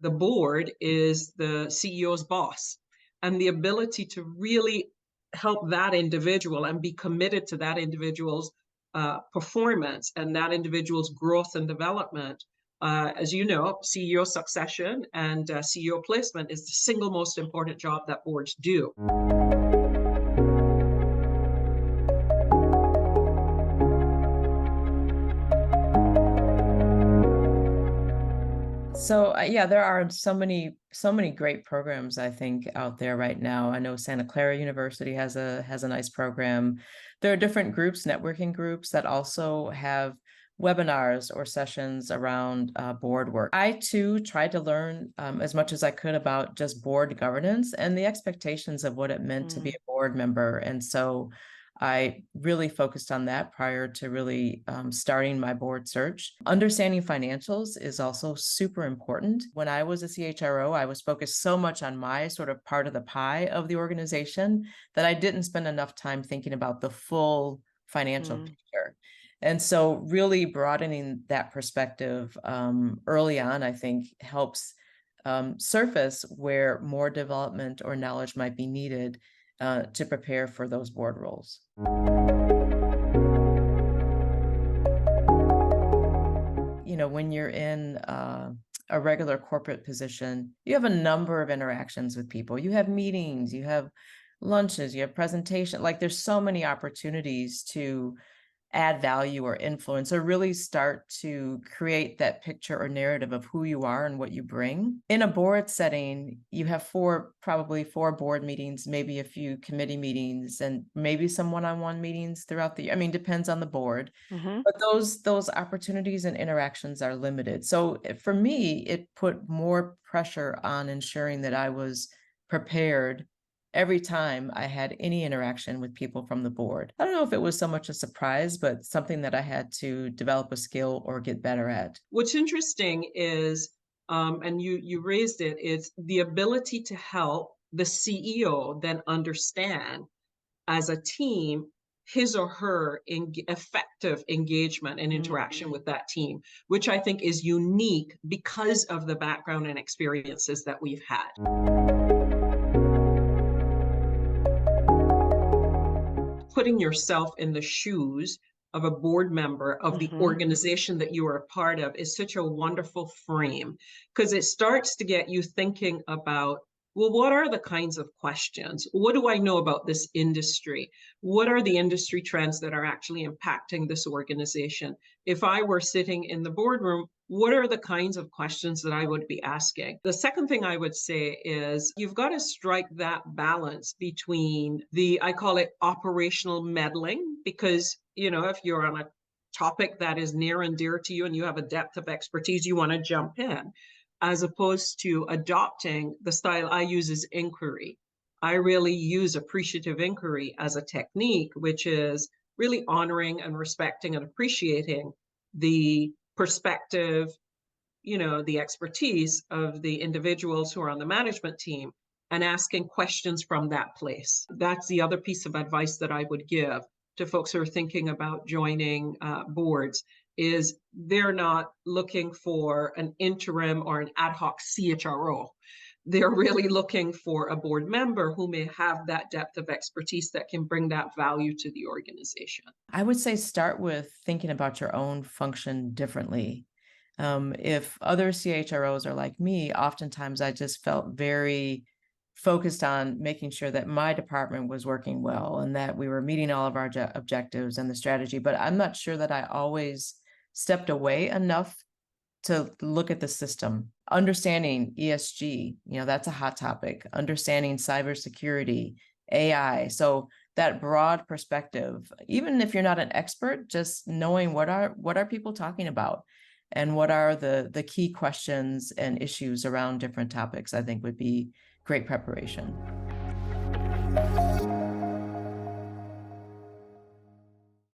the board is the CEO's boss. And the ability to really help that individual and be committed to that individual's performance and that individual's growth and development. As you know, CEO succession and CEO placement is the single most important job that boards do. So yeah, there are so many great programs I think out there right now. I know Santa Clara University has a nice program. There are different groups, networking groups that also have webinars or sessions around board work. I too tried to learn as much as I could about just board governance and the expectations of what it meant to be a board member. And so I really focused on that prior to really starting my board search. Understanding financials is also super important. When I was a CHRO, I was focused so much on my sort of part of the pie of the organization that I didn't spend enough time thinking about the full financial picture. And so really broadening that perspective early on, I think helps surface where more development or knowledge might be needed to prepare for those board roles. You know, when you're in a regular corporate position, you have a number of interactions with people. You have meetings, you have lunches, you have presentation. Like there's so many opportunities to add value or influence or really start to create that picture or narrative of who you are and what you bring. In a board setting, you have probably four board meetings, maybe a few committee meetings, and maybe some one-on-one meetings throughout the year. I mean, depends on the board. But those opportunities and interactions are limited. So for me, it put more pressure on ensuring that I was prepared every time I had any interaction with people from the board. I don't know if it was so much a surprise, but something that I had to develop a skill or get better at. What's interesting is, and you raised it, is the ability to help the CEO then understand as a team his or her effective engagement and interaction with that team, which I think is unique because of the background and experiences that we've had. Putting yourself in the shoes of a board member of the organization that you are a part of is such a wonderful frame, because it starts to get you thinking about, well, what are the kinds of questions? What do I know about this industry? What are the industry trends that are actually impacting this organization? If I were sitting in the boardroom, what are the kinds of questions that I would be asking? The second thing I would say is you've got to strike that balance between I call it operational meddling, because, if you're on a topic that is near and dear to you and you have a depth of expertise, you want to jump in, as opposed to adopting the style I use is inquiry. I really use appreciative inquiry as a technique, which is really honoring and respecting and appreciating the perspective, the expertise of the individuals who are on the management team and asking questions from that place. That's the other piece of advice that I would give to folks who are thinking about joining boards is they're not looking for an interim or an ad hoc CHRO. They're really looking for a board member who may have that depth of expertise that can bring that value to the organization. I would say start with thinking about your own function differently. If other CHROs are like me, oftentimes I just felt very focused on making sure that my department was working well and that we were meeting all of our objectives and the strategy. But I'm not sure that I always stepped away enough to look at the system. Understanding ESG, that's a hot topic. Understanding cybersecurity, AI. So that broad perspective, even if you're not an expert, just knowing what are people talking about and what are the key questions and issues around different topics, I think would be great preparation.